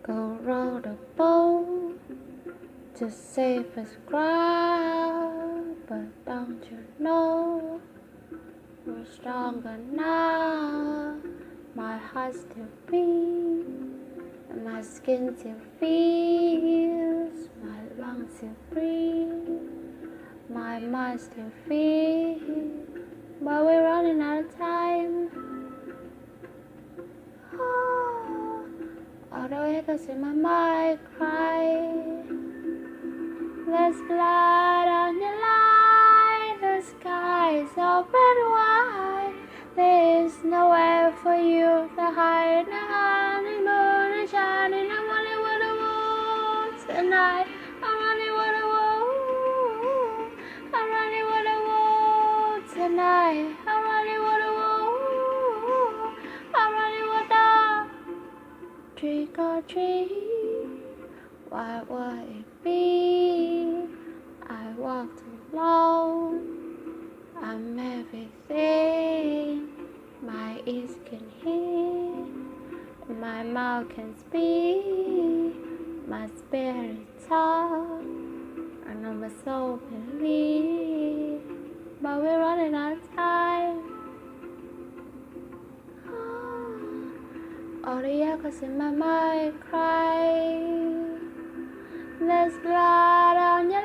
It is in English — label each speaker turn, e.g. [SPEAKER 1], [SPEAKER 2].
[SPEAKER 1] Go row the boat to safest ground, but don't you know we're stronger now? My heart still beats, and my skin still feels, my lungs still breathe, my mind still feels, but we're running out of time. Oh, all the echoes in my mind cry. There's blood on your line, the sky is open wide. There's nowhere for you to hide. The honeymoon is shining. I'm running with the wolves tonight. I'm running with the wolves. I'm running with the wolves tonight. I'm running with the wolves. I'm running with the trick or treat. What would it be? I walked alone. I'm everything my ears can hear, my mouth can speak, my spirit talk, I know my soul believe, but we're running out of time. All the echoes in my mind cry. There's blood on your